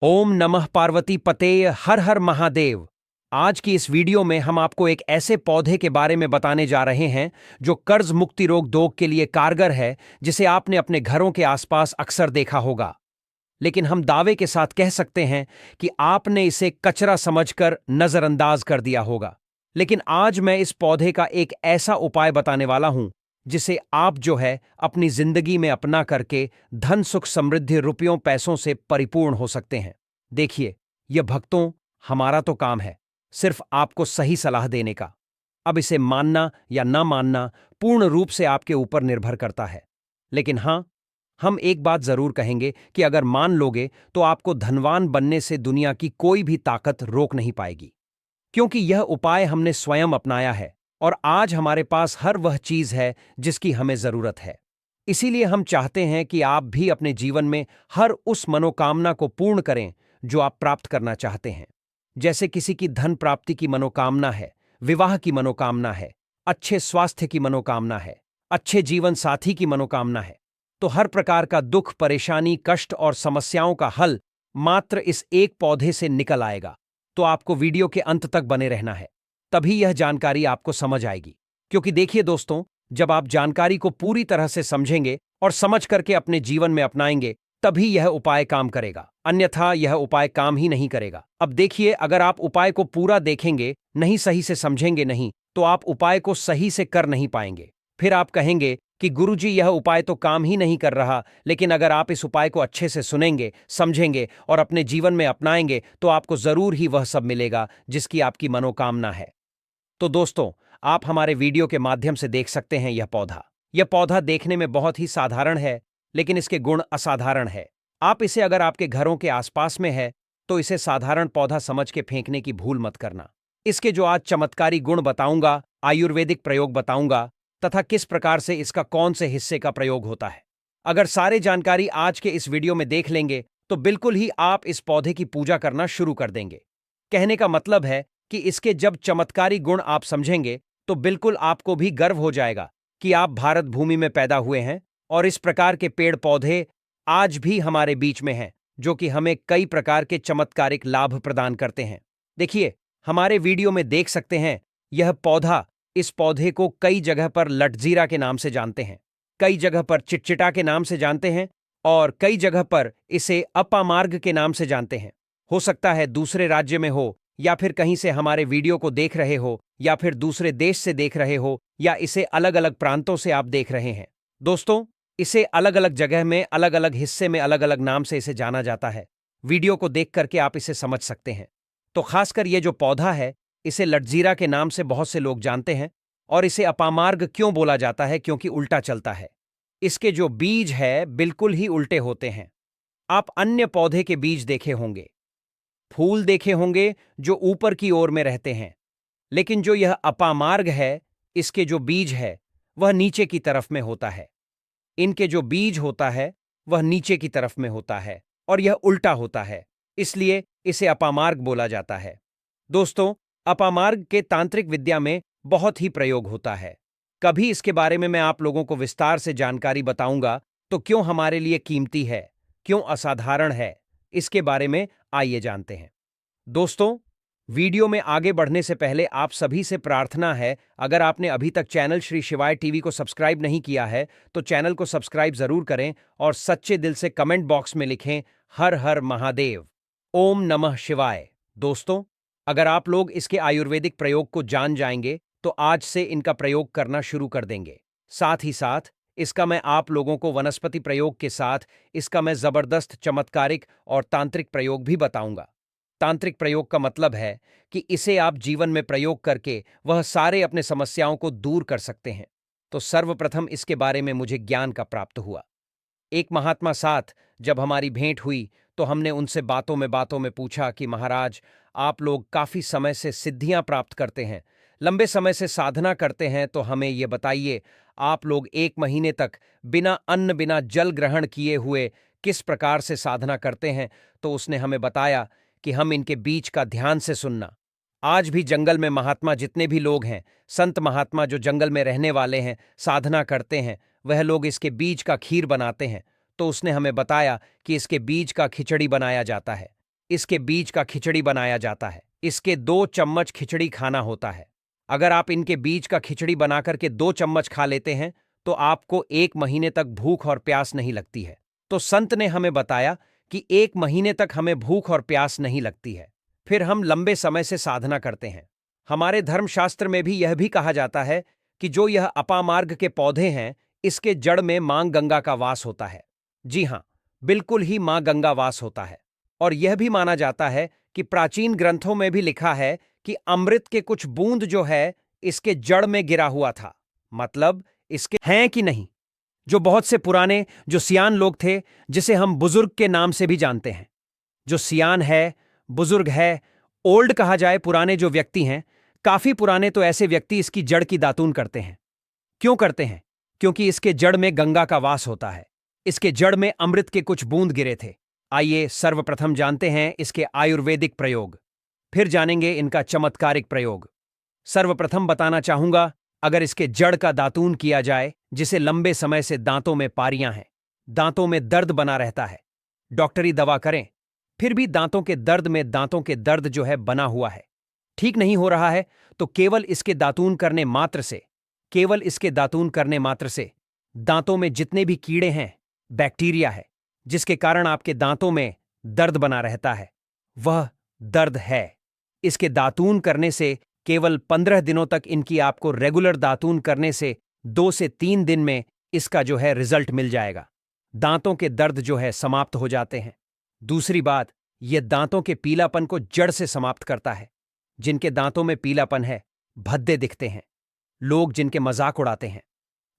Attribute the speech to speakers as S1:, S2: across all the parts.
S1: ओम नमः पार्वती पते हर हर महादेव। आज की इस वीडियो में हम आपको एक ऐसे पौधे के बारे में बताने जा रहे हैं जो कर्ज मुक्ति रोग दोग के लिए कारगर है, जिसे आपने अपने घरों के आसपास अक्सर देखा होगा। लेकिन हम दावे के साथ कह सकते हैं कि आपने इसे कचरा समझकर नजरअंदाज कर दिया होगा। लेकिन आज मैं इस पौधे का एक ऐसा उपाय बताने वाला हूं जिसे आप जो है अपनी जिंदगी में अपना करके धन सुख समृद्धि रुपयों पैसों से परिपूर्ण हो सकते हैं। देखिए, यह भक्तों, हमारा तो काम है सिर्फ आपको सही सलाह देने का। अब इसे मानना या ना मानना पूर्ण रूप से आपके ऊपर निर्भर करता है। लेकिन हां, हम एक बात जरूर कहेंगे कि अगर मान लोगे तो आपको धनवान बनने से दुनिया की कोई भी ताकत रोक नहीं पाएगी, क्योंकि यह उपाय हमने स्वयं अपनाया है और आज हमारे पास हर वह चीज है जिसकी हमें जरूरत है। इसीलिए हम चाहते हैं कि आप भी अपने जीवन में हर उस मनोकामना को पूर्ण करें जो आप प्राप्त करना चाहते हैं। जैसे किसी की धन प्राप्ति की मनोकामना है, विवाह की मनोकामना है, अच्छे स्वास्थ्य की मनोकामना है, अच्छे जीवन साथी की मनोकामना है, तो हर प्रकार का दुख, परेशानी, कष्ट और समस्याओं का हल मात्र इस एक पौधे से निकल आएगा। तो आपको वीडियो के अंत तक बने रहना है, तभी यह जानकारी आपको समझ आएगी। क्योंकि देखिए दोस्तों, जब आप जानकारी को पूरी तरह से समझेंगे और समझ करके अपने जीवन में अपनाएंगे, तभी यह उपाय काम करेगा, अन्यथा यह उपाय काम ही नहीं करेगा। अब देखिए, अगर आप उपाय को पूरा देखेंगे नहीं, सही से समझेंगे नहीं, तो आप उपाय को सही से कर नहीं पाएंगे। फिर आप कहेंगे कि गुरुजी, यह उपाय तो काम ही नहीं कर रहा। लेकिन अगर आप इस उपाय को अच्छे से सुनेंगे, समझेंगे और अपने जीवन में अपनाएंगे तो आपको जरूर ही वह सब मिलेगा जिसकी आपकी मनोकामना है। तो दोस्तों, आप हमारे वीडियो के माध्यम से देख सकते हैं यह पौधा देखने में बहुत ही साधारण है, लेकिन इसके गुण असाधारण है। आप इसे अगर आपके घरों के आसपास में है तो इसे साधारण पौधा समझ के फेंकने की भूल मत करना। इसके जो आज चमत्कारी गुण बताऊंगा, आयुर्वेदिक प्रयोग बताऊंगा तथा किस प्रकार से इसका कौन से हिस्से का प्रयोग होता है, अगर सारे जानकारी आज के इस वीडियो में देख लेंगे तो बिल्कुल ही आप इस पौधे की पूजा करना शुरू कर देंगे। कहने का मतलब है कि इसके जब चमत्कारी गुण आप समझेंगे तो बिल्कुल आपको भी गर्व हो जाएगा कि आप भारत भूमि में पैदा हुए हैं और इस प्रकार के पेड़ पौधे आज भी हमारे बीच में हैं, जो कि हमें कई प्रकार के चमत्कारिक लाभ प्रदान करते हैं। देखिए, हमारे वीडियो में देख सकते हैं यह पौधा, इस पौधे को कई जगह पर लटजीरा के नाम से जानते हैं, कई जगह पर चिटचिटा के नाम से जानते हैं और कई जगह पर इसे अपामार्ग के नाम से जानते हैं। हो सकता है दूसरे राज्य में हो, या फिर कहीं से हमारे वीडियो को देख रहे हो, या फिर दूसरे देश से देख रहे हो, या इसे अलग अलग प्रांतों से आप देख रहे हैं। दोस्तों, इसे अलग अलग जगह में, अलग अलग हिस्से में अलग अलग नाम से इसे जाना जाता है। वीडियो को देख करके आप इसे समझ सकते हैं। तो खासकर ये जो पौधा है, इसे लटजीरा के नाम से बहुत से लोग जानते हैं। और इसे अपामार्ग क्यों बोला जाता है? क्योंकि उल्टा चलता है। इसके जो बीज है बिल्कुल ही उल्टे होते हैं। आप अन्य पौधे के बीज देखे होंगे, फूल देखे होंगे जो ऊपर की ओर में रहते हैं, लेकिन जो यह अपामार्ग है, इसके जो बीज है वह नीचे की तरफ में होता है। इनके जो बीज होता है वह नीचे की तरफ में होता है और यह उल्टा होता है, इसलिए इसे अपामार्ग बोला जाता है। दोस्तों, अपामार्ग के तांत्रिक विद्या में बहुत ही प्रयोग होता है। कभी इसके बारे में मैं आप लोगों को विस्तार से जानकारी बताऊंगा, तो क्यों हमारे लिए कीमती है, क्यों असाधारण है, इसके बारे में आइए जानते हैं। दोस्तों, वीडियो में आगे बढ़ने से पहले आप सभी से प्रार्थना है, अगर आपने अभी तक चैनल श्री शिवाय टीवी को सब्सक्राइब नहीं किया है तो चैनल को सब्सक्राइब जरूर करें और सच्चे दिल से कमेंट बॉक्स में लिखें हर हर महादेव, ओम नमः शिवाय। दोस्तों, अगर आप लोग इसके आयुर्वेदिक प्रयोग को जान जाएंगे तो आज से इनका प्रयोग करना शुरू कर देंगे। साथ ही साथ इसका मैं आप लोगों को वनस्पति प्रयोग के साथ इसका मैं जबरदस्त चमत्कारिक और तांत्रिक प्रयोग भी बताऊंगा। तांत्रिक प्रयोग का मतलब है कि इसे आप जीवन में प्रयोग करके वह सारे अपने समस्याओं को दूर कर सकते हैं। तो सर्वप्रथम इसके बारे में मुझे ज्ञान का प्राप्त हुआ। एक महात्मा साथ जब हमारी भेंट हुई तो हमने उनसे बातों में पूछा कि महाराज, आप लोग काफी समय से सिद्धियां प्राप्त करते हैं, लंबे समय से साधना करते हैं, तो हमें ये बताइए, आप लोग 1 महीने तक बिना अन्न बिना जल ग्रहण किए हुए किस प्रकार से साधना करते हैं? तो उसने हमें बताया कि हम इनके बीच का ध्यान से सुनना। आज भी जंगल में महात्मा जितने भी लोग हैं, संत महात्मा जो जंगल में रहने वाले हैं, साधना करते हैं, वह लोग इसके बीज का खीर बनाते हैं। तो उसने हमें बताया कि इसके बीज का खिचड़ी बनाया जाता है। इसके बीज का खिचड़ी बनाया जाता है। इसके 2 चम्मच खिचड़ी खाना होता है। अगर आप इनके बीज का खिचड़ी बनाकर के 2 चम्मच खा लेते हैं तो आपको 1 महीने तक भूख और प्यास नहीं लगती है। तो संत ने हमें बताया कि 1 महीने तक हमें भूख और प्यास नहीं लगती है। फिर हम लंबे समय से साधना करते हैं। हमारे धर्मशास्त्र में भी यह भी कहा जाता है कि जो यह अपामार्ग के पौधे हैं, इसके जड़ में मां गंगा का वास होता है। जी हां, बिल्कुल ही मां गंगा वास होता है। और यह भी माना जाता है कि प्राचीन ग्रंथों में भी लिखा है कि अमृत के कुछ बूंद जो है इसके जड़ में गिरा हुआ था। मतलब इसके हैं कि नहीं। जो बहुत से पुराने जो सियान लोग थे, जिसे हम बुजुर्ग के नाम से भी जानते हैं, जो सियान है, बुजुर्ग है, ओल्ड कहा जाए, पुराने जो व्यक्ति हैं, काफी पुराने, तो ऐसे व्यक्ति इसकी जड़ की दातून करते हैं। क्यों करते हैं? क्योंकि इसके जड़ में गंगा का वास होता है। इसके जड़ में अमृत के कुछ बूंद गिरे थे। आइए सर्वप्रथम जानते हैं इसके आयुर्वेदिक प्रयोग, फिर जानेंगे इनका चमत्कारिक प्रयोग। सर्वप्रथम बताना चाहूंगा, अगर इसके जड़ का दातून किया जाए, जिसे लंबे समय से दांतों में पारियां हैं, दांतों में दर्द बना रहता है, डॉक्टरी दवा करें, फिर भी दांतों के दर्द में दांतों के दर्द जो है बना हुआ है, ठीक नहीं हो रहा है, तो केवल इसके दातून करने मात्र से, केवल इसके दातून करने मात्र से दांतों में जितने भी कीड़े हैं, बैक्टीरिया है, जिसके कारण आपके दांतों में दर्द बना रहता है, वह दर्द है। इसके दातून करने से केवल 15 दिनों तक, इनकी आपको रेगुलर दातून करने से 2 से 3 दिन में इसका जो है रिजल्ट मिल जाएगा। दांतों के दर्द जो है समाप्त हो जाते हैं। दूसरी बात, यह दांतों के पीलापन को जड़ से समाप्त करता है। जिनके दांतों में पीलापन है, भद्दे दिखते हैं, लोग जिनके मजाक उड़ाते हैं,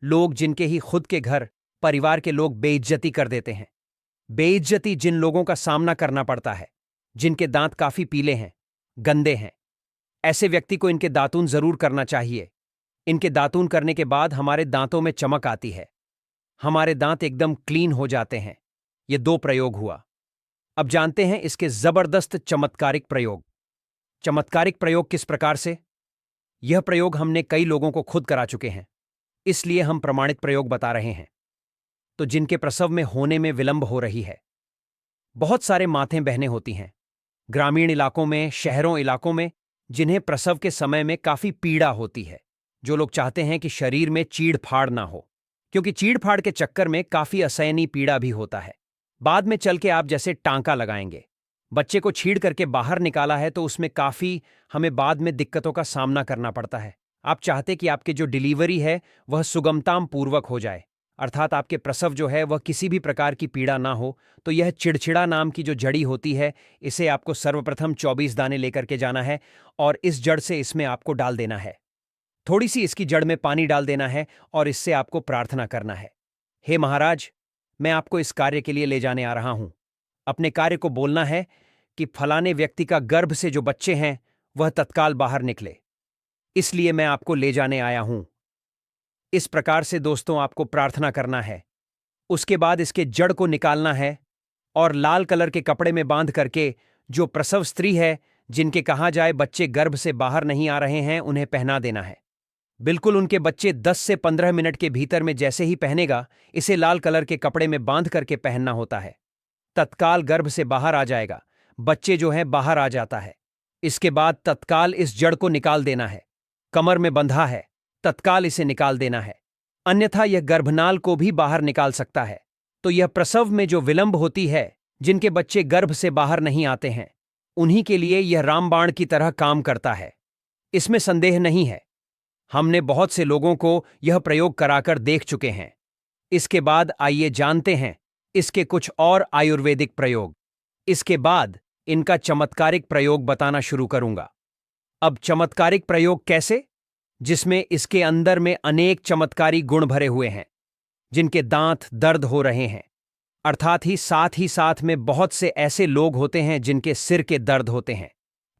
S1: लोग जिनके ही खुद के घर परिवार के लोग बेइज्जती कर देते हैं, बेइज्जती जिन लोगों का सामना करना पड़ता है, जिनके दांत काफी पीले हैं, गंदे हैं, ऐसे व्यक्ति को इनके दातून जरूर करना चाहिए। इनके दातून करने के बाद हमारे दांतों में चमक आती है, हमारे दांत एकदम क्लीन हो जाते हैं। ये 2 प्रयोग हुआ। अब जानते हैं इसके जबरदस्त चमत्कारिक प्रयोग। चमत्कारिक प्रयोग किस प्रकार से? यह प्रयोग हमने कई लोगों को खुद करा चुके हैं, इसलिए हम प्रमाणित प्रयोग बता रहे हैं। तो जिनके प्रसव में होने में विलंब हो रही है, बहुत सारे मातें बहनें होती हैं, ग्रामीण इलाकों में, शहरों इलाकों में, जिन्हें प्रसव के समय में काफी पीड़ा होती है, जो लोग चाहते हैं कि शरीर में चीड़ फाड़ ना हो, क्योंकि चीड़ फाड़ के चक्कर में काफी असहनीय पीड़ा भी होता है। बाद में चल के आप जैसे टांका लगाएंगे, बच्चे को छीड़ करके बाहर निकाला है तो उसमें काफी हमें बाद में दिक्कतों का सामना करना पड़ता है। आप चाहते कि आपकी जो डिलीवरी है वह सुगमताम पूर्वक हो जाए, अर्थात आपके प्रसव जो है वह किसी भी प्रकार की पीड़ा ना हो। तो यह चिड़चिड़ा नाम की जो जड़ी होती है, इसे आपको सर्वप्रथम 24 दाने लेकर के जाना है और इस जड़ से इसमें आपको डाल देना है। थोड़ी सी इसकी जड़ में पानी डाल देना है और इससे आपको प्रार्थना करना है, हे महाराज, मैं आपको इस कार्य के लिए ले जाने आ रहा हूं। अपने कार्य को बोलना है कि फलाने व्यक्ति का गर्भ से जो बच्चे हैं वह तत्काल बाहर निकले, इसलिए मैं आपको ले जाने आया हूं। इस प्रकार से दोस्तों आपको प्रार्थना करना है। उसके बाद इसके जड़ को निकालना है और लाल कलर के कपड़े में बांध करके जो प्रसव स्त्री है, जिनके कहा जाए बच्चे गर्भ से बाहर नहीं आ रहे हैं, उन्हें पहना देना है। बिल्कुल उनके बच्चे 10 से 15 मिनट के भीतर में जैसे ही पहनेगा, इसे लाल कलर के कपड़े में बांध करके पहनना होता है, तत्काल गर्भ से बाहर आ जाएगा, बच्चे जो है बाहर आ जाता है। इसके बाद तत्काल इस जड़ को निकाल देना है। कमर में बंधा है, तत्काल इसे निकाल देना है, अन्यथा यह गर्भनाल को भी बाहर निकाल सकता है। तो यह प्रसव में जो विलंब होती है, जिनके बच्चे गर्भ से बाहर नहीं आते हैं, उन्हीं के लिए यह रामबाण की तरह काम करता है, इसमें संदेह नहीं है। हमने बहुत से लोगों को यह प्रयोग कराकर देख चुके हैं। इसके बाद आइए जानते हैं इसके कुछ और आयुर्वेदिक प्रयोग। इसके बाद इनका चमत्कारिक प्रयोग बताना शुरू करूंगा। अब चमत्कारिक प्रयोग कैसे? जिसमें इसके अंदर में अनेक चमत्कारी गुण भरे हुए हैं। जिनके दांत दर्द हो रहे हैं, अर्थात ही साथ में बहुत से ऐसे लोग होते हैं जिनके सिर के दर्द होते हैं,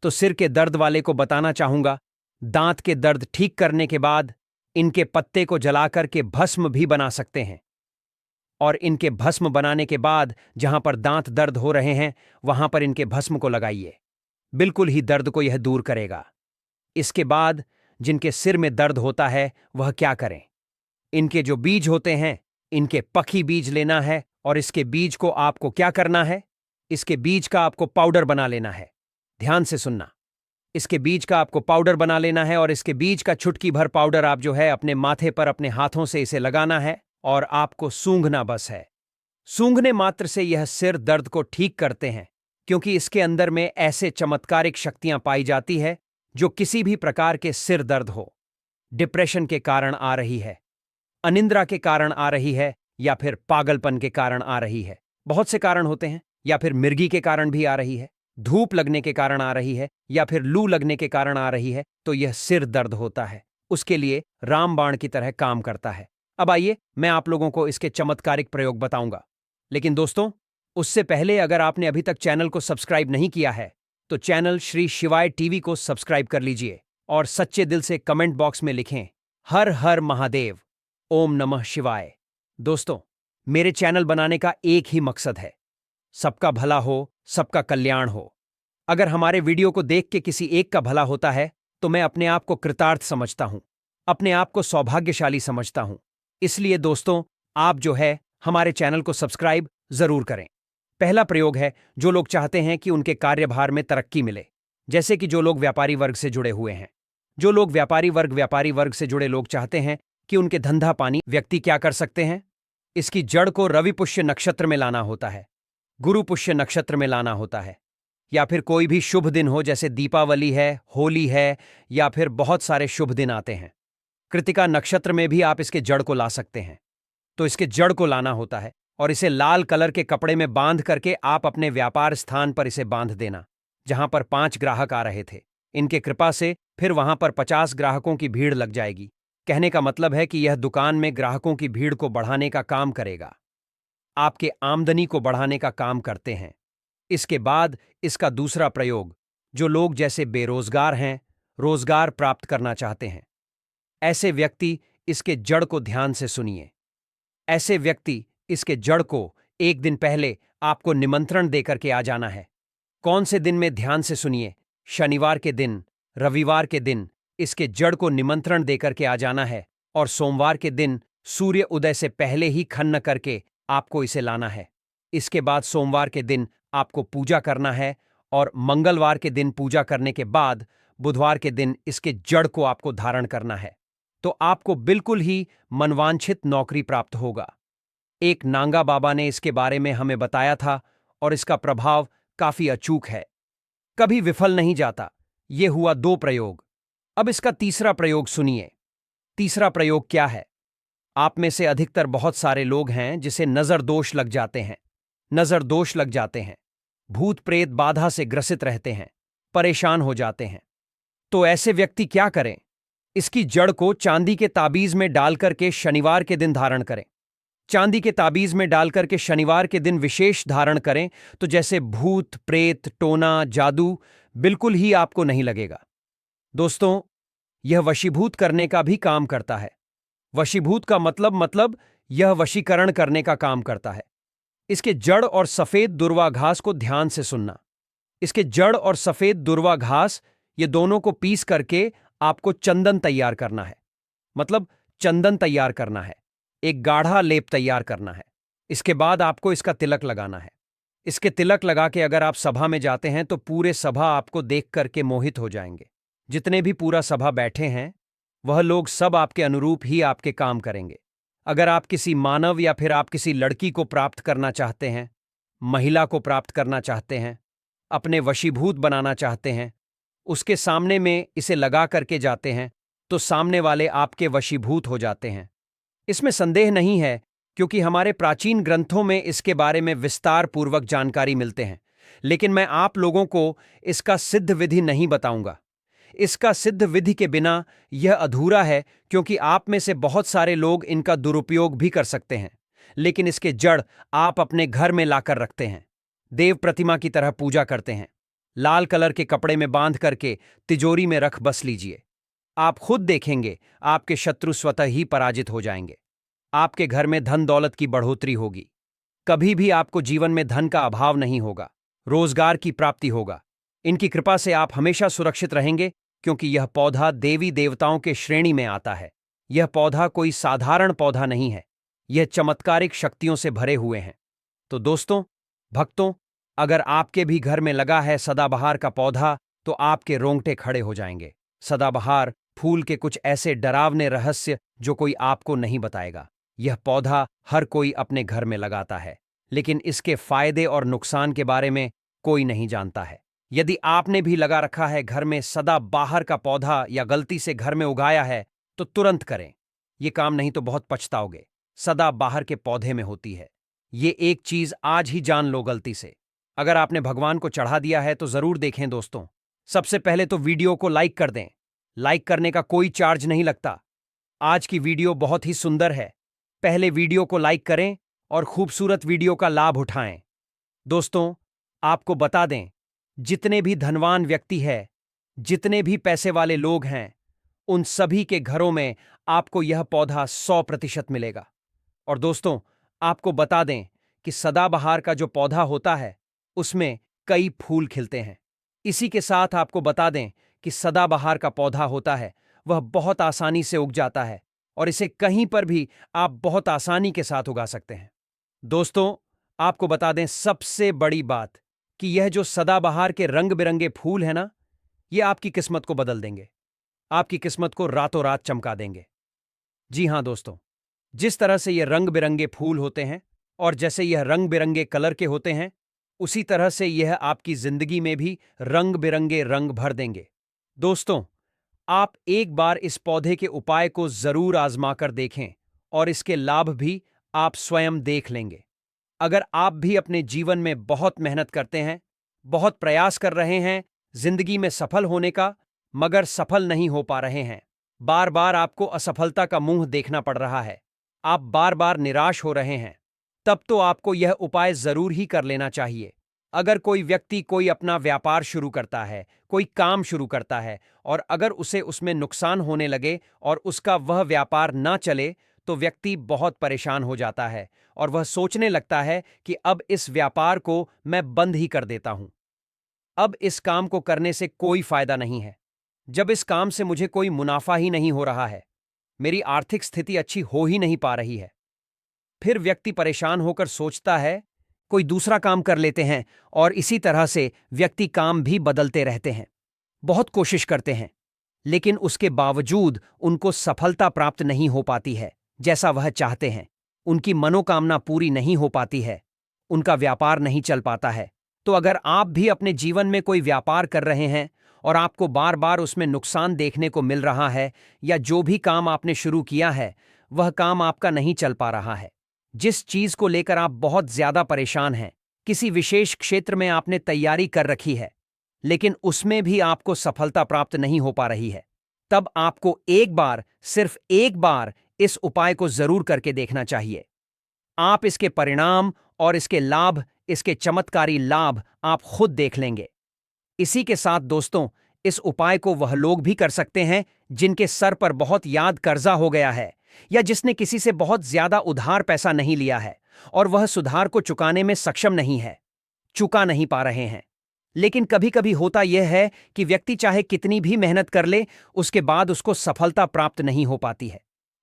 S1: तो सिर के दर्द वाले को बताना चाहूंगा, दांत के दर्द ठीक करने के बाद इनके पत्ते को जलाकर के भस्म भी बना सकते हैं, और इनके भस्म बनाने के बाद जहां पर दांत दर्द हो रहे हैं वहां पर इनके भस्म को लगाइए, बिल्कुल ही दर्द को यह दूर करेगा। इसके बाद जिनके सिर में दर्द होता है वह क्या करें? इनके जो बीज होते हैं, इनके पखी बीज लेना है और इसके बीज को आपको क्या करना है? इसके बीज का आपको पाउडर बना लेना है। ध्यान से सुनना। इसके बीज का आपको पाउडर बना लेना है और इसके बीज का चुटकी भर पाउडर आप जो है अपने माथे पर अपने हाथों से इसे लगाना है और आपको सूंघना बस है। सूंघने मात्र से यह सिर दर्द को ठीक करते हैं, क्योंकि इसके अंदर में ऐसे चमत्कारिक शक्तियां पाई जाती है जो किसी भी प्रकार के सिर दर्द हो, डिप्रेशन के कारण आ रही है, अनिद्रा के कारण आ रही है, या फिर पागलपन के कारण आ रही है। बहुत से कारण होते हैं, या फिर मिर्गी के कारण भी आ रही है, धूप लगने के कारण आ रही है, या फिर लू लगने के कारण आ रही है, तो यह सिर दर्द होता है। उसके लिए रामबाण की तरह काम करता है। अब आइए मैं आप लोगों को इसके चमत्कारिक प्रयोग बताऊंगा। लेकिन दोस्तों, उससे पहले अगर आपने अभी तक चैनल को सब्सक्राइब नहीं किया है तो चैनल श्री शिवाय टीवी को सब्सक्राइब कर लीजिए और सच्चे दिल से कमेंट बॉक्स में लिखें हर हर महादेव, ओम नमः शिवाय। दोस्तों, मेरे चैनल बनाने का एक ही मकसद है, सबका भला हो, सबका कल्याण हो। अगर हमारे वीडियो को देख के किसी एक का भला होता है तो मैं अपने आप को कृतार्थ समझता हूं, अपने आप को सौभाग्यशाली समझता हूं। इसलिए दोस्तों, आप जो है हमारे चैनल को सब्सक्राइब जरूर करें। पहला प्रयोग है, जो लोग चाहते हैं कि उनके कार्यभार में तरक्की मिले, जैसे कि जो लोग व्यापारी वर्ग से जुड़े हुए हैं। जो लोग व्यापारी वर्ग से जुड़े लोग चाहते हैं कि उनके धंधा पानी, व्यक्ति क्या कर सकते हैं? इसकी जड़ को रवि पुष्य नक्षत्र में लाना होता है, गुरु पुष्य नक्षत्र में लाना होता है, या फिर कोई भी शुभ दिन हो, जैसे दीपावली है, होली है, या फिर बहुत सारे शुभ दिन आते हैं। कृतिका नक्षत्र में भी आप इसके जड़ को ला सकते हैं। तो इसके जड़ को लाना होता है और इसे लाल कलर के कपड़े में बांध करके आप अपने व्यापार स्थान पर इसे बांध देना, जहां पर 5 ग्राहक आ रहे थे। इनके कृपा से फिर वहां पर 50 ग्राहकों की भीड़ लग जाएगी। कहने का मतलब है कि यह दुकान में ग्राहकों की भीड़ को बढ़ाने का काम करेगा, आपके आमदनी को बढ़ाने का काम करते हैं। इसके बाद इसका दूसरा प्रयोग, जो लोग जैसे बेरोजगार हैं, रोजगार प्राप्त करना चाहते हैं, ऐसे व्यक्ति इसके जड़ को ध्यान से सुनिए। ऐसे व्यक्ति इसके जड़ को एक दिन पहले आपको निमंत्रण देकर के आ जाना है। कौन से दिन में? ध्यान से सुनिए। शनिवार के दिन, रविवार के दिन इसके जड़ को निमंत्रण देकर के आ जाना है और सोमवार के दिन सूर्य उदय से पहले ही खनन करके आपको इसे लाना है। इसके बाद सोमवार के दिन आपको पूजा करना है और मंगलवार के दिन पूजा करने के बाद बुधवार के दिन इसके जड़ को आपको धारण करना है। तो आपको बिल्कुल ही मनवांछित नौकरी प्राप्त होगा। एक नांगा बाबा ने इसके बारे में हमें बताया था और इसका प्रभाव काफी अचूक है, कभी विफल नहीं जाता। यह हुआ 2 प्रयोग। अब इसका तीसरा प्रयोग सुनिए। तीसरा प्रयोग क्या है? आप में से अधिकतर बहुत सारे लोग हैं जिसे नजर दोष लग जाते हैं। नजर दोष लग जाते हैं, भूत प्रेत बाधा से ग्रसित रहते हैं, परेशान हो जाते हैं। तो ऐसे व्यक्ति क्या करें? इसकी जड़ को चांदी के ताबीज में डालकर के शनिवार के दिन धारण करें। चांदी के ताबीज में डालकर के शनिवार के दिन विशेष धारण करें, तो जैसे भूत प्रेत, टोना, जादू बिल्कुल ही आपको नहीं लगेगा। दोस्तों, यह वशीभूत करने का भी काम करता है। वशीभूत का मतलब यह वशीकरण करने का काम करता है। इसके जड़ और सफेद दुर्वा घास को ध्यान से सुनना। इसके जड़ और सफेद दुर्वा घास, ये दोनों को पीस करके आपको चंदन तैयार करना है। मतलब चंदन तैयार करना है, एक गाढ़ा लेप तैयार करना है। इसके बाद आपको इसका तिलक लगाना है। इसके तिलक लगा के अगर आप सभा में जाते हैं तो पूरे सभा आपको देख करके मोहित हो जाएंगे। जितने भी पूरा सभा बैठे हैं वह लोग सब आपके अनुरूप ही आपके काम करेंगे। अगर आप किसी मानव या फिर आप किसी लड़की को प्राप्त करना चाहते हैं, महिला को प्राप्त करना चाहते हैं, अपने वशीभूत बनाना चाहते हैं, उसके सामने में इसे लगा करके जाते हैं तो सामने वाले आपके वशीभूत हो जाते हैं। इसमें संदेह नहीं है, क्योंकि हमारे प्राचीन ग्रंथों में इसके बारे में विस्तार पूर्वक जानकारी मिलते हैं। लेकिन मैं आप लोगों को इसका सिद्ध विधि नहीं बताऊंगा। इसका सिद्ध विधि के बिना यह अधूरा है, क्योंकि आप में से बहुत सारे लोग इनका दुरुपयोग भी कर सकते हैं। लेकिन इसके जड़ आप अपने घर में लाकर रखते हैं, देव प्रतिमा की तरह पूजा करते हैं, लाल कलर के कपड़े में बांध करके तिजोरी में रख बस लीजिए। आप खुद देखेंगे आपके शत्रु स्वतः ही पराजित हो जाएंगे। आपके घर में धन दौलत की बढ़ोतरी होगी। कभी भी आपको जीवन में धन का अभाव नहीं होगा, रोजगार की प्राप्ति होगा। इनकी कृपा से आप हमेशा सुरक्षित रहेंगे, क्योंकि यह पौधा देवी देवताओं के श्रेणी में आता है। यह पौधा कोई साधारण पौधा नहीं है, यह चमत्कारिक शक्तियों से भरे हुए हैं। तो दोस्तों, भक्तों, अगर आपके भी घर में लगा है सदाबहार का पौधा तो आपके रोंगटे खड़े हो जाएंगे। सदाबहार फूल के कुछ ऐसे डरावने रहस्य जो कोई आपको नहीं बताएगा। यह पौधा हर कोई अपने घर में लगाता है, लेकिन इसके फायदे और नुकसान के बारे में कोई नहीं जानता है। यदि आपने भी लगा रखा है घर में सदाबहार का पौधा या गलती से घर में उगाया है तो तुरंत करें। ये काम नहीं तो बहुत पछताओगे। सदाबहार के पौधे में होती है ये एक चीज, आज ही जान लो गलती से। अगर आपने भगवान को चढ़ा दिया है तो जरूर देखें दोस्तों। सबसे पहले तो वीडियो को लाइक कर दें। लाइक करने का कोई चार्ज नहीं लगता। आज की वीडियो बहुत ही सुंदर है। पहले वीडियो को लाइक करें और खूबसूरत वीडियो का लाभ उठाएं। दोस्तों, आपको बता दें, जितने भी धनवान व्यक्ति हैं, जितने भी पैसे वाले लोग हैं, उन सभी के घरों में आपको यह पौधा 100% मिलेगा। और दोस्तों, आपको बता दें कि सदाबहार का जो पौधा होता है उसमें कई फूल खिलते हैं। इसी के साथ आपको बता दें कि सदाबहार का पौधा होता है वह बहुत आसानी से उग जाता है और इसे कहीं पर भी आप बहुत आसानी के साथ उगा सकते हैं। दोस्तों, आपको बता दें सबसे बड़ी बात कि यह जो सदाबहार के रंग बिरंगे फूल है ना, ये आपकी किस्मत को बदल देंगे। आपकी किस्मत को रातों रात चमका देंगे। जी हां दोस्तों, जिस तरह से ये रंग बिरंगे फूल होते हैं और जैसे यह रंग बिरंगे कलर के होते हैं, उसी तरह से यह आपकी जिंदगी में भी रंग बिरंगे रंग भर देंगे। दोस्तों, आप एक बार इस पौधे के उपाय को जरूर आजमा कर देखें और इसके लाभ भी आप स्वयं देख लेंगे। अगर आप भी अपने जीवन में बहुत मेहनत करते हैं, बहुत प्रयास कर रहे हैं जिंदगी में सफल होने का, मगर सफल नहीं हो पा रहे हैं, बार बार आपको असफलता का मुंह देखना पड़ रहा है, आप बार बार निराश हो रहे हैं, तब तो आपको यह उपाय जरूर ही कर लेना चाहिए। अगर कोई व्यक्ति कोई अपना व्यापार शुरू करता है, कोई काम शुरू करता है और अगर उसे उसमें नुकसान होने लगे और उसका वह व्यापार ना चले तो व्यक्ति बहुत परेशान हो जाता है और वह सोचने लगता है कि अब इस व्यापार को मैं बंद ही कर देता हूं। अब इस काम को करने से कोई फायदा नहीं है। जब इस काम से मुझे कोई मुनाफा ही नहीं हो रहा है, मेरी आर्थिक स्थिति अच्छी हो ही नहीं पा रही है। फिर व्यक्ति परेशान होकर सोचता है कोई दूसरा काम कर लेते हैं और इसी तरह से व्यक्ति काम भी बदलते रहते हैं, बहुत कोशिश करते हैं, लेकिन उसके बावजूद उनको सफलता प्राप्त नहीं हो पाती है जैसा वह चाहते हैं। उनकी मनोकामना पूरी नहीं हो पाती है, उनका व्यापार नहीं चल पाता है। तो अगर आप भी अपने जीवन में कोई व्यापार कर रहे हैं और आपको बार बार उसमें नुकसान देखने को मिल रहा है या जो भी काम आपने शुरू किया है वह काम आपका नहीं चल पा रहा है, जिस चीज को लेकर आप बहुत ज्यादा परेशान हैं, किसी विशेष क्षेत्र में आपने तैयारी कर रखी है लेकिन उसमें भी आपको सफलता प्राप्त नहीं हो पा रही है, तब आपको एक बार, सिर्फ एक बार इस उपाय को जरूर करके देखना चाहिए। आप इसके परिणाम और इसके लाभ, इसके चमत्कारी लाभ आप खुद देख लेंगे। इसी के साथ दोस्तों, इस उपाय को वह लोग भी कर सकते हैं जिनके सर पर बहुत याद कर्जा हो गया है या जिसने किसी से बहुत ज्यादा उधार पैसा नहीं लिया है और वह सुधार को चुकाने में सक्षम नहीं है, चुका नहीं पा रहे हैं। लेकिन कभी कभी होता यह है कि व्यक्ति चाहे कितनी भी मेहनत कर ले, उसके बाद उसको सफलता प्राप्त नहीं हो पाती है।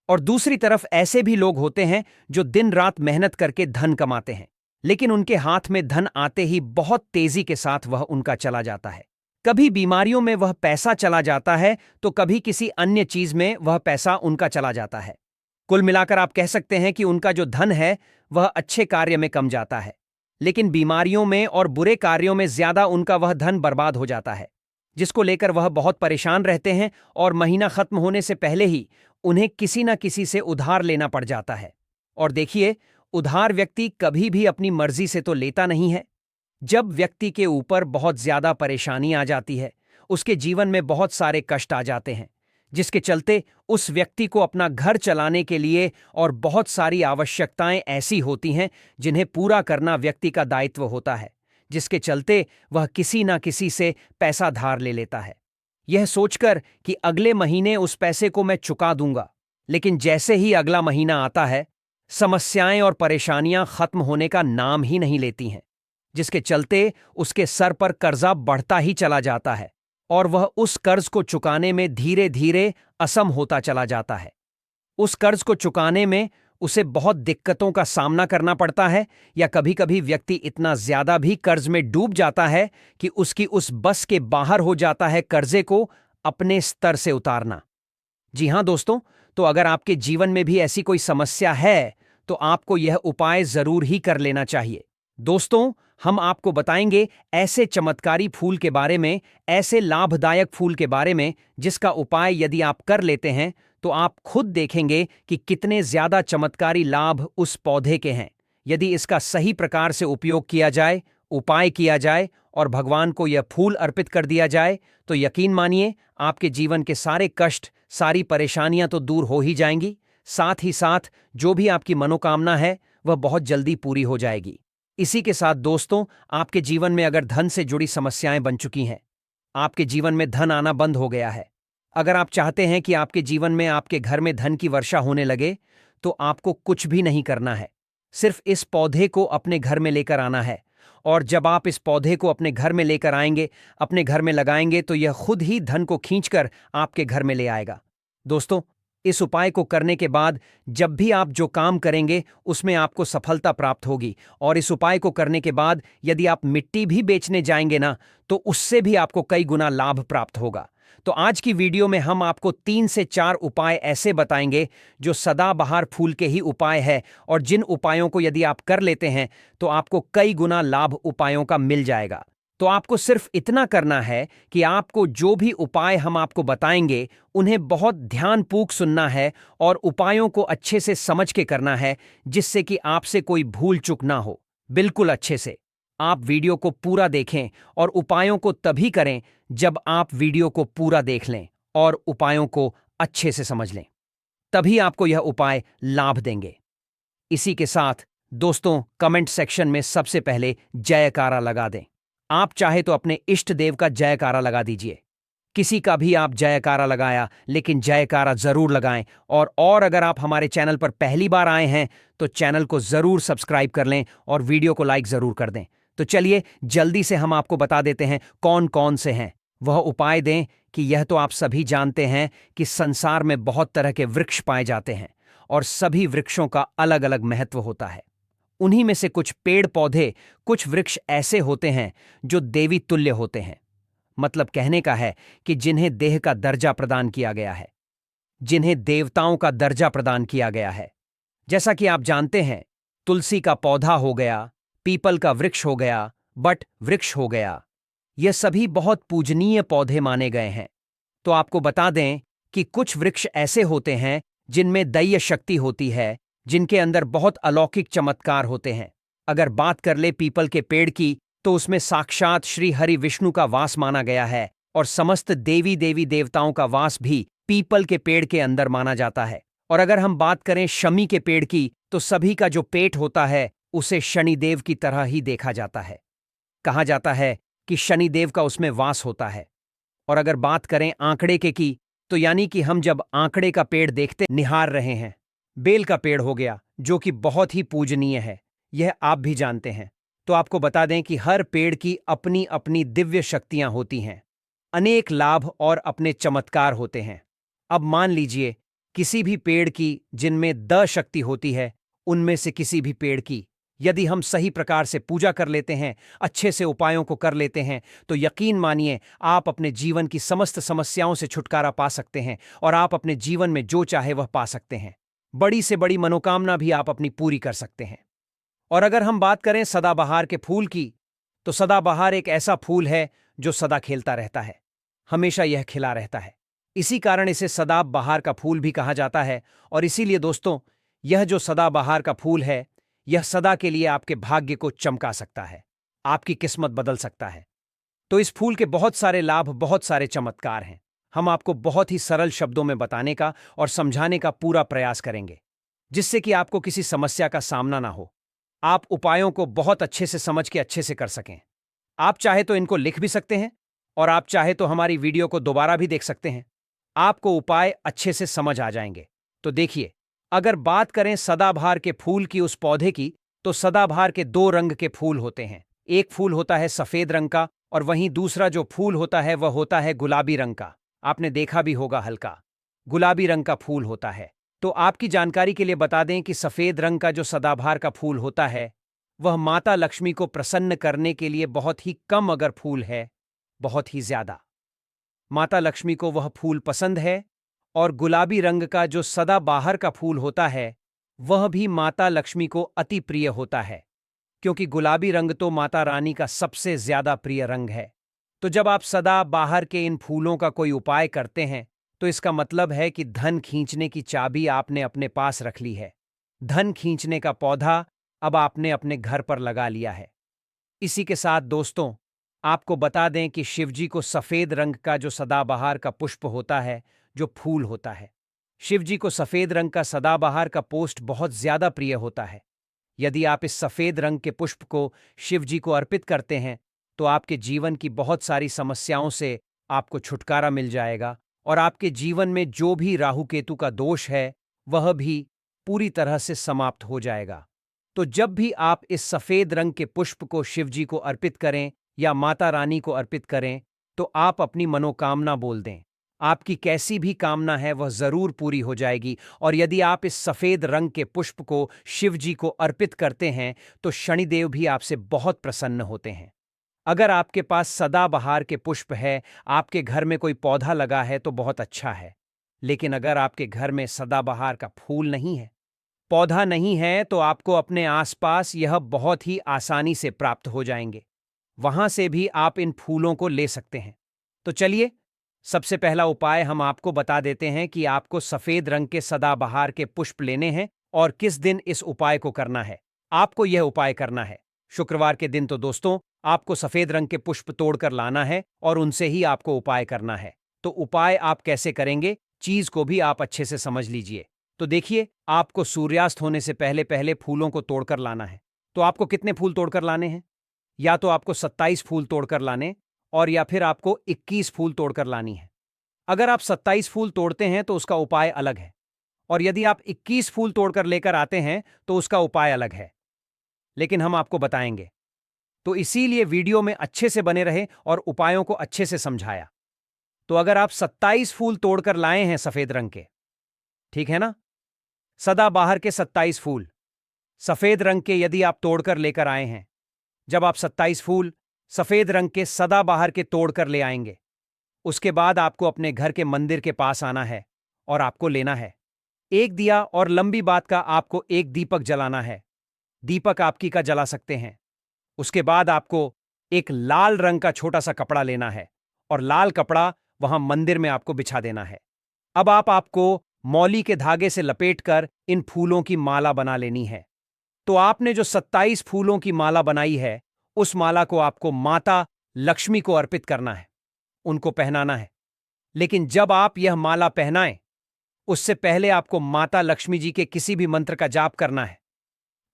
S1: और दूसरी तरफ ऐसे भी लोग होते हैं जो दिन रात मेहनत करके धन कमाते हैं, लेकिन उनके हाथ में धन आते ही बहुत तेजी के साथ वह उनका चला जाता है। कभी बीमारियों में वह पैसा चला जाता है तो कभी किसी अन्य चीज में वह पैसा उनका चला जाता है। कुल मिलाकर आप कह सकते हैं कि उनका जो धन है वह अच्छे कार्य में कम जाता है, लेकिन बीमारियों में और बुरे कार्यों में ज्यादा उनका वह धन बर्बाद हो जाता है, जिसको लेकर वह बहुत परेशान रहते हैं और महीना खत्म होने से पहले ही उन्हें किसी न किसी से उधार लेना पड़ जाता है। और देखिए, उधार व्यक्ति कभी भी अपनी मर्जी से तो लेता नहीं है। जब व्यक्ति के ऊपर बहुत ज्यादा परेशानी आ जाती है, उसके जीवन में बहुत सारे कष्ट आ जाते हैं, जिसके चलते उस व्यक्ति को अपना घर चलाने के लिए और बहुत सारी आवश्यकताएं ऐसी होती हैं जिन्हें पूरा करना व्यक्ति का दायित्व होता है, जिसके चलते वह किसी ना किसी से पैसा धार ले लेता है, यह सोचकर कि अगले महीने उस पैसे को मैं चुका दूंगा। लेकिन जैसे ही अगला महीना आता है, समस्याएं और परेशानियां खत्म होने का नाम ही नहीं लेती हैं, जिसके चलते उसके सर पर कर्जा बढ़ता ही चला जाता है और वह उस कर्ज को चुकाने में धीरे धीरे असम होता चला जाता है। उस कर्ज को चुकाने में उसे बहुत दिक्कतों का सामना करना पड़ता है, या कभी-कभी व्यक्ति इतना ज्यादा भी कर्ज में डूब जाता है कि उसकी उस बस के बाहर हो जाता है कर्जे को अपने स्तर से उतारना। जी हां दोस्तों, तो अगर आपके जीवन में भी ऐसी कोई समस्या है, तो आपको यह उपाय जरूर ही कर लेना चाहिए। दोस्तों, हम आपको बताएंगे ऐसे चमत्कारी फूल के बारे में, ऐसे लाभदायक फूल के बारे में, जिसका उपाय यदि आप कर लेते हैं तो आप खुद देखेंगे कि कितने ज्यादा चमत्कारी लाभ उस पौधे के हैं। यदि इसका सही प्रकार से उपयोग किया जाए, उपाय किया जाए और भगवान को यह फूल अर्पित कर दिया जाए, तो यकीन मानिए आपके जीवन के सारे कष्ट, सारी परेशानियां तो दूर हो ही जाएंगी। साथ ही साथ जो भी आपकी मनोकामना है वह बहुत जल्दी पूरी हो जाएगी। इसी के साथ दोस्तों, आपके जीवन में अगर धन से जुड़ी समस्याएं बन चुकी हैं, आपके जीवन में धन आना बंद हो गया है, अगर आप चाहते हैं कि आपके जीवन में, आपके घर में धन की वर्षा होने लगे, तो आपको कुछ भी नहीं करना है। सिर्फ इस पौधे को अपने घर में लेकर आना है, और जब आप इस पौधे को अपने घर में लेकर आएंगे, अपने घर में लगाएंगे, तो यह खुद ही धन को खींचकर आपके घर में ले आएगा। दोस्तों, इस उपाय को करने के बाद जब भी आप जो काम करेंगे उसमें आपको सफलता प्राप्त होगी, और इस उपाय को करने के बाद यदि आप मिट्टी भी बेचने जाएंगे ना, तो उससे भी आपको कई गुना लाभ प्राप्त होगा। तो आज की वीडियो में हम आपको 3 से 4 उपाय ऐसे बताएंगे जो सदाबहार फूल के ही उपाय है, और जिन उपायों को यदि आप कर लेते हैं तो आपको कई गुना लाभ उपायों का मिल जाएगा। तो आपको सिर्फ इतना करना है कि आपको जो भी उपाय हम आपको बताएंगे उन्हें बहुत ध्यानपूर्वक सुनना है, और उपायों को अच्छे से समझ के करना है, जिससे कि आपसे कोई भूल चूक ना हो। बिल्कुल अच्छे से आप वीडियो को पूरा देखें, और उपायों को तभी करें जब आप वीडियो को पूरा देख लें और उपायों को अच्छे से समझ लें, तभी आपको यह उपाय लाभ देंगे। इसी के साथ दोस्तों, कमेंट सेक्शन में सबसे पहले जयकारा लगा दें। आप चाहे तो अपने इष्ट देव का जयकारा लगा दीजिए। किसी का भी आप जयकारा लगाया, लेकिन जयकारा जरूर लगाएं। और अगर आप हमारे चैनल पर पहली बार आए हैं तो चैनल को जरूर सब्सक्राइब कर लें और वीडियो को लाइक जरूर कर दें। तो चलिए जल्दी से हम आपको बता देते हैं कौन कौन से हैं। वह उपाय दें कि यह तो आप सभी जानते हैं कि संसार में बहुत तरह के वृक्ष पाए जाते हैं, और सभी वृक्षों का अलग अलग महत्व होता है। उन्हीं में से कुछ पेड़ पौधे, कुछ वृक्ष ऐसे होते हैं जो देवी तुल्य होते हैं। मतलब कहने का है कि जिन्हें देह का दर्जा प्रदान किया गया है, जिन्हें देवताओं का दर्जा प्रदान किया गया है। जैसा कि आप जानते हैं, तुलसी का पौधा हो गया, पीपल का वृक्ष हो गया, बट वृक्ष हो गया, ये सभी बहुत पूजनीय पौधे माने गए हैं। तो आपको बता दें कि कुछ वृक्ष ऐसे होते हैं जिनमें दैव शक्ति होती है, जिनके अंदर बहुत अलौकिक चमत्कार होते हैं। अगर बात कर ले पीपल के पेड़ की, तो उसमें साक्षात श्री हरि विष्णु का वास माना गया है, और समस्त देवी देवी देवताओं का वास भी पीपल के पेड़ के अंदर माना जाता है। और अगर हम बात करें शमी के पेड़ की, तो सभी का जो पेट होता है उसे शनिदेव की तरह ही देखा जाता है। कहा जाता है कि शनिदेव का उसमें वास होता है। और अगर बात करें आंकड़े के की, तो यानी कि हम जब आंकड़े का पेड़ देखते निहार रहे हैं, बेल का पेड़ हो गया जो कि बहुत ही पूजनीय है, यह आप भी जानते हैं। तो आपको बता दें कि हर पेड़ की अपनी अपनी दिव्य शक्तियां होती हैं, अनेक लाभ और अपने चमत्कार होते हैं। अब मान लीजिए किसी भी पेड़ की जिनमें द शक्ति होती है, उनमें से किसी भी पेड़ की यदि हम सही प्रकार से पूजा कर लेते हैं, अच्छे से उपायों को कर लेते हैं, तो यकीन मानिए आप अपने जीवन की समस्त समस्याओं से छुटकारा पा सकते हैं, और आप अपने जीवन में जो चाहे वह पा सकते हैं। बड़ी से बड़ी मनोकामना भी आप अपनी पूरी कर सकते हैं। और अगर हम बात करें सदाबहार के फूल की, तो सदाबहार एक ऐसा फूल है जो सदा खिलता रहता है, हमेशा यह खिला रहता है। इसी कारण इसे सदाबहार का फूल भी कहा जाता है। और इसीलिए दोस्तों, यह जो सदाबहार का फूल है, यह सदा के लिए आपके भाग्य को चमका सकता है, आपकी किस्मत बदल सकता है। तो इस फूल के बहुत सारे लाभ, बहुत सारे चमत्कार हैं। हम आपको बहुत ही सरल शब्दों में बताने का और समझाने का पूरा प्रयास करेंगे, जिससे कि आपको किसी समस्या का सामना ना हो। आप उपायों को बहुत अच्छे से समझ के अच्छे से कर सकें। आप चाहे तो इनको लिख भी सकते हैं, और आप चाहे तो हमारी वीडियो को दोबारा भी देख सकते हैं। आपको उपाय अच्छे से समझ आ जाएंगे। तो देखिए, अगर बात करें सदाबहार के फूल की, उस पौधे की, तो सदाबहार के 2 रंग के फूल होते हैं। एक फूल होता है सफेद रंग का, और वहीं दूसरा जो फूल होता है वह होता है गुलाबी रंग का। आपने देखा भी होगा, हल्का गुलाबी रंग का फूल होता है। तो आपकी जानकारी के लिए बता दें कि सफेद रंग का जो सदाबहार का फूल होता है, वह माता लक्ष्मी को प्रसन्न करने के लिए बहुत ही कम अगर फूल है, बहुत ही ज्यादा माता लक्ष्मी को वह फूल पसंद है। और गुलाबी रंग का जो सदाबहार का फूल होता है, वह भी माता लक्ष्मी को अति प्रिय होता है, क्योंकि गुलाबी रंग तो माता रानी का सबसे ज्यादा प्रिय रंग है। तो जब आप सदाबहार के इन फूलों का कोई उपाय करते हैं, तो इसका मतलब है कि धन खींचने की चाबी आपने अपने पास रख ली है। धन खींचने का पौधा अब आपने अपने घर पर लगा लिया है। इसी के साथ दोस्तों, आपको बता दें कि शिवजी को सफेद रंग का जो सदाबहार का पुष्प होता है, जो फूल होता है, शिवजी को सफेद रंग का सदाबहार का पोस्ट बहुत ज्यादा प्रिय होता है। यदि आप इस सफेद रंग के पुष्प को शिवजी को अर्पित करते हैं, तो आपके जीवन की बहुत सारी समस्याओं से आपको छुटकारा मिल जाएगा और आपके जीवन में जो भी राहु केतु का दोष है, वह भी पूरी तरह से समाप्त हो जाएगा। तो जब भी आप इस सफेद रंग के पुष्प को शिवजी को अर्पित करें या माता रानी को अर्पित करें, तो आप अपनी मनोकामना बोल दें। आपकी कैसी भी कामना है वह जरूर पूरी हो जाएगी। और यदि आप इस सफेद रंग के पुष्प को शिवजी को अर्पित करते हैं, तो शनिदेव भी आपसे बहुत प्रसन्न होते हैं। अगर आपके पास सदाबहार के पुष्प है, आपके घर में कोई पौधा लगा है, तो बहुत अच्छा है। लेकिन अगर आपके घर में सदाबहार का फूल नहीं है, पौधा नहीं है, तो आपको अपने आसपास यह बहुत ही आसानी से प्राप्त हो जाएंगे। वहां से भी आप इन फूलों को ले सकते हैं। तो चलिए, सबसे पहला उपाय हम आपको बता देते हैं कि आपको सफेद रंग के सदाबहार के पुष्प लेने हैं और किस दिन इस उपाय को करना है। आपको यह उपाय करना है शुक्रवार के दिन। तो दोस्तों, आपको सफेद रंग के पुष्प तोड़कर लाना है और उनसे ही आपको उपाय करना है। तो उपाय आप कैसे करेंगे, चीज को भी आप अच्छे से समझ लीजिए। तो देखिए, आपको सूर्यास्त होने से पहले पहले फूलों को तोड़कर लाना है। तो आपको कितने फूल तोड़कर लाने हैं? या तो आपको 27 फूल तोड़कर लाने, और या फिर आपको 21 फूल तोड़कर लानी है। अगर आप 27 फूल तोड़ते हैं तो उसका उपाय अलग है, और यदि आप 21 फूल तोड़कर लेकर आते हैं तो उसका उपाय अलग है। लेकिन हम आपको बताएंगे, तो इसीलिए वीडियो में अच्छे से बने रहे और उपायों को अच्छे से समझाया। तो अगर आप 27 फूल तोड़कर लाए हैं सफेद रंग के, ठीक है ना, सदाबहार के 27 फूल सफेद रंग के यदि आप तोड़कर लेकर आए हैं, जब आप 27 फूल सफेद रंग के सदाबहार के तोड़कर ले आएंगे, उसके बाद आपको अपने घर के मंदिर के पास आना है और आपको लेना है एक दिया, और लंबी बात का आपको एक दीपक जलाना है। दीपक आपकी का जला सकते हैं। उसके बाद आपको एक लाल रंग का छोटा सा कपड़ा लेना है और लाल कपड़ा वहां मंदिर में आपको बिछा देना है। अब आपको मौली के धागे से लपेटकर इन फूलों की माला बना लेनी है। तो आपने जो 27 फूलों की माला बनाई है, उस माला को आपको माता लक्ष्मी को अर्पित करना है, उनको पहनाना है। लेकिन जब आप यह माला पहनाएं, उससे पहले आपको माता लक्ष्मी जी के किसी भी मंत्र का जाप करना है।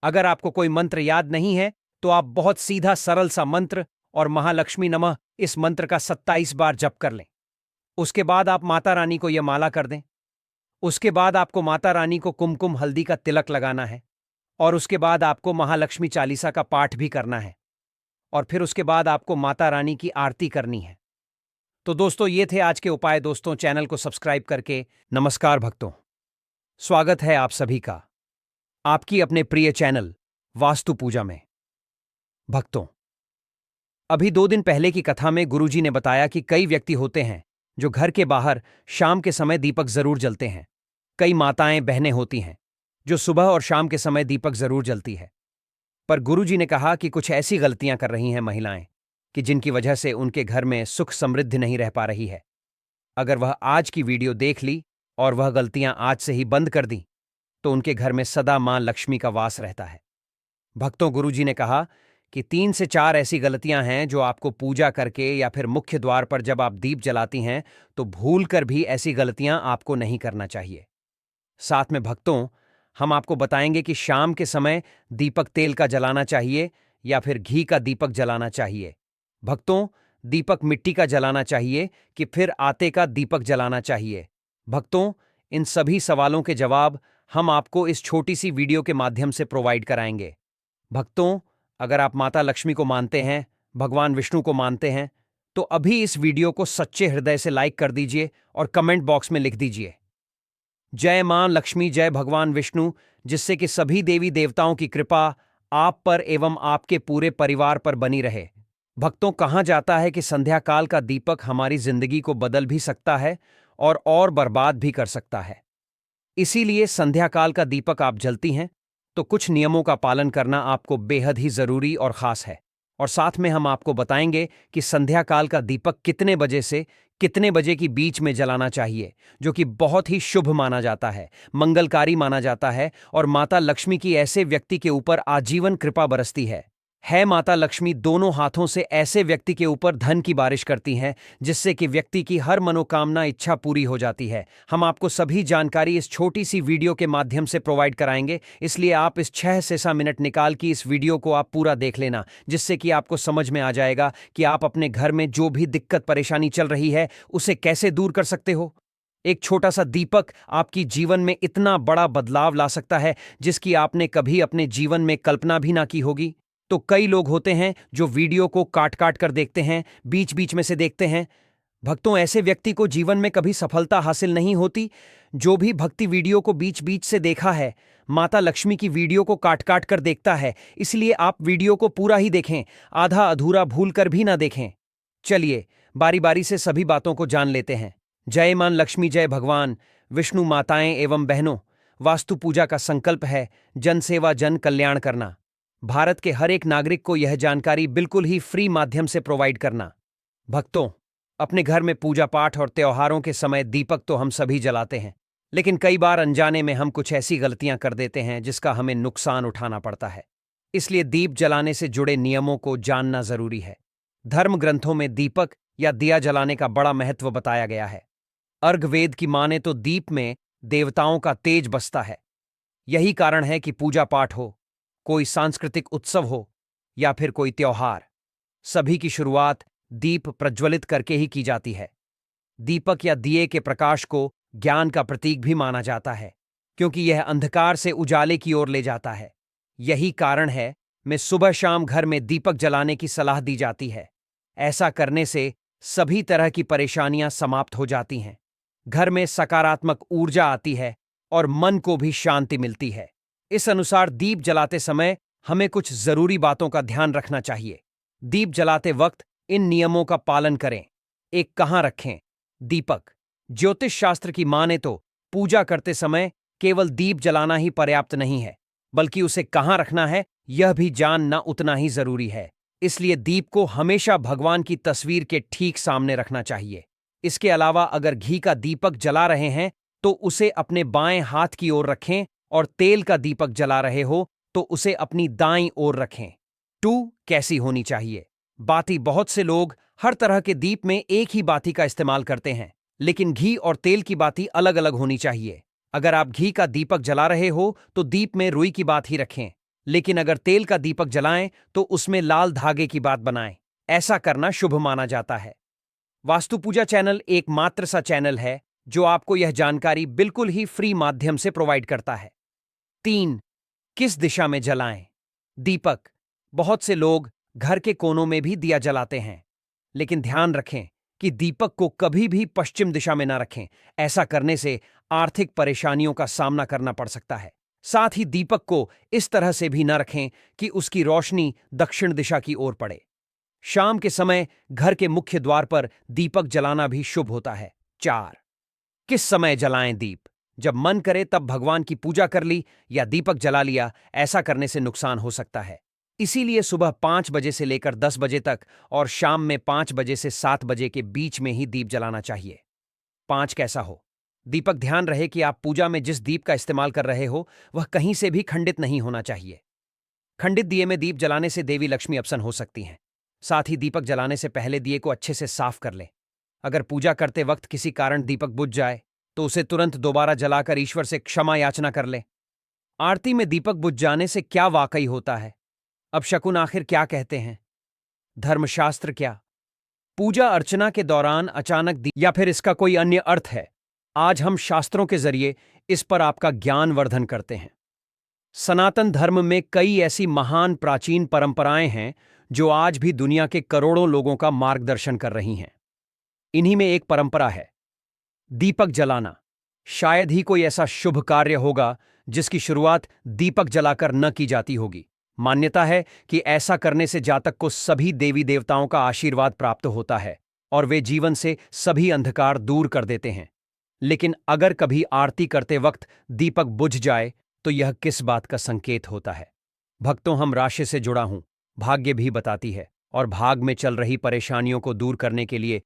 S1: अगर आपको कोई मंत्र याद नहीं है, तो आप बहुत सीधा सरल सा मंत्र और महालक्ष्मी नमः इस मंत्र का 27 बार जप कर लें। उसके बाद आप माता रानी को यह माला कर दें। उसके बाद आपको माता रानी को कुमकुम हल्दी का तिलक लगाना है, और उसके बाद आपको महालक्ष्मी चालीसा का पाठ भी करना है, और फिर उसके बाद आपको माता रानी की आरती करनी है। तो दोस्तों, ये थे आज के उपाय। दोस्तों, चैनल को सब्सक्राइब करके नमस्कार भक्तों, स्वागत है आप सभी का आपकी अपने प्रिय चैनल वास्तु पूजा में। भक्तों, अभी 2 दिन पहले की कथा में गुरुजी ने बताया कि कई व्यक्ति होते हैं जो घर के बाहर शाम के समय दीपक जरूर जलते हैं। कई माताएं बहनें होती हैं जो सुबह और शाम के समय दीपक जरूर जलती है। पर गुरुजी ने कहा कि कुछ ऐसी गलतियां कर रही हैं महिलाएं कि जिनकी वजह से उनके घर में सुख समृद्धि नहीं रह पा रही है। अगर वह आज की वीडियो देख ली और वह गलतियां आज से ही बंद कर दी, तो उनके घर में सदा मां लक्ष्मी का वास रहता है। भक्तों, गुरुजी ने कहा कि 3 से 4 ऐसी गलतियां हैं जो आपको पूजा करके या फिर मुख्य द्वार पर जब आप दीप जलाती हैं, तो भूल कर भी ऐसी गलतियां आपको नहीं करना चाहिए। साथ में भक्तों, हम आपको बताएंगे कि शाम के समय दीपक तेल का जलाना चाहिए या फिर घी का दीपक जलाना चाहिए। भक्तों, दीपक मिट्टी का जलाना चाहिए कि फिर आटे का दीपक जलाना चाहिए। भक्तों, इन सभी सवालों के जवाब हम आपको इस छोटी सी वीडियो के माध्यम से प्रोवाइड कराएंगे। भक्तों, अगर आप माता लक्ष्मी को मानते हैं, भगवान विष्णु को मानते हैं, तो अभी इस वीडियो को सच्चे हृदय से लाइक कर दीजिए और कमेंट बॉक्स में लिख दीजिए, जय मां लक्ष्मी, जय भगवान विष्णु, जिससे कि सभी देवी देवताओं की कृपा आप पर एवं आपके पूरे परिवार पर बनी रहे। भक्तों, कहा जाता है कि संध्या काल का दीपक हमारी जिंदगी को बदल भी सकता है और बर्बाद भी कर सकता है। इसीलिए संध्या काल का दीपक आप जलती हैं तो कुछ नियमों का पालन करना आपको बेहद ही जरूरी और खास है। और साथ में हम आपको बताएंगे कि संध्या काल का दीपक कितने बजे से कितने बजे की बीच में जलाना चाहिए, जो कि बहुत ही शुभ माना जाता है, मंगलकारी माना जाता है और माता लक्ष्मी की ऐसे व्यक्ति के ऊपर आजीवन कृपा बरसती है। माता लक्ष्मी दोनों हाथों से ऐसे व्यक्ति के ऊपर धन की बारिश करती हैं, जिससे कि व्यक्ति की हर मनोकामना इच्छा पूरी हो जाती है। हम आपको सभी जानकारी इस छोटी सी वीडियो के माध्यम से प्रोवाइड कराएंगे, इसलिए आप इस 6 से 7 मिनट निकाल के इस वीडियो को आप पूरा देख लेना, जिससे कि आपको समझ में आ जाएगा कि आप अपने घर में जो भी दिक्कत परेशानी चल रही है उसे कैसे दूर कर सकते हो। एक छोटा सा दीपक आपकी जीवन में इतना बड़ा बदलाव ला सकता है जिसकी आपने कभी अपने जीवन में कल्पना भी ना की होगी। तो कई लोग होते हैं जो वीडियो को काट काट कर देखते हैं, बीच बीच में से देखते हैं। भक्तों, ऐसे व्यक्ति को जीवन में कभी सफलता हासिल नहीं होती। जो भी भक्ति वीडियो को बीच बीच से देखा है, माता लक्ष्मी की वीडियो को काट काट कर देखता है। इसलिए आप वीडियो को पूरा ही देखें, आधा अधूरा भूल कर भी ना देखें। चलिए बारी बारी से सभी बातों को जान लेते हैं। जय मां लक्ष्मी, जय भगवान विष्णु। माताएं एवं बहनों, वास्तु पूजा का संकल्प है जन सेवा जन कल्याण करना। भारत के हर एक नागरिक को यह जानकारी बिल्कुल ही फ्री माध्यम से प्रोवाइड करना। भक्तों, अपने घर में पूजा पाठ और त्योहारों के समय दीपक तो हम सभी जलाते हैं, लेकिन कई बार अनजाने में हम कुछ ऐसी गलतियां कर देते हैं जिसका हमें नुकसान उठाना पड़ता है। इसलिए दीप जलाने से जुड़े नियमों को जानना जरूरी है। धर्म ग्रंथों में दीपक या दिया जलाने का बड़ा महत्व बताया गया है। अर्घवेद की माने तो दीप में देवताओं का तेज बसता है। यही कारण है कि पूजा पाठ हो, कोई सांस्कृतिक उत्सव हो या फिर कोई त्योहार, सभी की शुरुआत दीप प्रज्वलित करके ही की जाती है। दीपक या दिए के प्रकाश को ज्ञान का प्रतीक भी माना जाता है, क्योंकि यह अंधकार से उजाले की ओर ले जाता है। यही कारण है मैं सुबह शाम घर में दीपक जलाने की सलाह दी जाती है। ऐसा करने से सभी तरह की परेशानियां समाप्त हो जाती हैं, घर में सकारात्मक ऊर्जा आती है और मन को भी शांति मिलती है। इस अनुसार दीप जलाते समय हमें कुछ जरूरी बातों का ध्यान रखना चाहिए। दीप जलाते वक्त इन नियमों का पालन करें। एक, कहां रखें दीपक? ज्योतिष शास्त्र की माने तो पूजा करते समय केवल दीप जलाना ही पर्याप्त नहीं है, बल्कि उसे कहां रखना है यह भी जानना उतना ही जरूरी है। इसलिए दीप को हमेशा भगवान की तस्वीर के ठीक सामने रखना चाहिए। इसके अलावा अगर घी का दीपक जला रहे हैं तो उसे अपने बाएं हाथ की ओर रखें और तेल का दीपक जला रहे हो तो उसे अपनी दाईं ओर रखें। 2, कैसी होनी चाहिए बाती? बहुत से लोग हर तरह के दीप में एक ही बाती का इस्तेमाल करते हैं, लेकिन घी और तेल की बाती अलग अलग होनी चाहिए। अगर आप घी का दीपक जला रहे हो तो दीप में रुई की बात ही रखें, लेकिन अगर तेल का दीपक जलाएं तो उसमें लाल धागे की बात बनाएं। ऐसा करना शुभ माना जाता है। वास्तु पूजा चैनल एकमात्र सा चैनल है जो आपको यह जानकारी बिल्कुल ही फ्री माध्यम से प्रोवाइड करता है। 3, किस दिशा में जलाएं दीपक? बहुत से लोग घर के कोनों में भी दिया जलाते हैं, लेकिन ध्यान रखें कि दीपक को कभी भी पश्चिम दिशा में ना रखें। ऐसा करने से आर्थिक परेशानियों का सामना करना पड़ सकता है। साथ ही दीपक को इस तरह से भी न रखें कि उसकी रोशनी दक्षिण दिशा की ओर पड़े। शाम के समय घर के मुख्य द्वार पर दीपक जलाना भी शुभ होता है। 4, किस समय जलाएं दीप? जब मन करे तब भगवान की पूजा कर ली या दीपक जला लिया, ऐसा करने से नुकसान हो सकता है। इसीलिए सुबह 5 बजे से लेकर 10 बजे तक और शाम में 5 बजे से 7 बजे के बीच में ही दीप जलाना चाहिए। 5, कैसा हो दीपक? ध्यान रहे कि आप पूजा में जिस दीप का इस्तेमाल कर रहे हो वह कहीं से भी खंडित नहीं होना चाहिए। खंडित दिए में दीप जलाने से देवी लक्ष्मी अपसन हो सकती हैं। साथ ही दीपक जलाने से पहले दिए को अच्छे से साफ कर लें। अगर पूजा करते वक्त किसी कारण दीपक बुझ जाए तो उसे तुरंत दोबारा जलाकर ईश्वर से क्षमा याचना कर लें। आरती में दीपक बुझ जाने से क्या वाकई होता है? अब शकुन आखिर क्या कहते हैं? धर्मशास्त्र क्या? पूजा अर्चना के दौरान अचानक या फिर इसका कोई अन्य अर्थ है? आज हम शास्त्रों के जरिए इस पर आपका ज्ञान वर्धन करते हैं। सनातन धर्म में कई ऐसी महान प्राचीन परंपराएं हैं जो आज भी दुनिया के करोड़ों लोगों का मार्गदर्शन कर रही हैं। इन्हीं में एक परंपरा है दीपक जलाना। शायद ही कोई ऐसा शुभ कार्य होगा जिसकी शुरुआत दीपक जलाकर न की जाती होगी। मान्यता है कि ऐसा करने से जातक को सभी देवी देवताओं का आशीर्वाद प्राप्त होता है और वे जीवन से सभी अंधकार दूर कर देते हैं। लेकिन अगर कभी आरती करते वक्त दीपक बुझ जाए तो यह किस बात का संकेत होता है? भक्तों, हम राशि से जुड़ा हूं, भाग्य भी बताती है और भाग में चल रही परेशानियों को दूर करने के लिए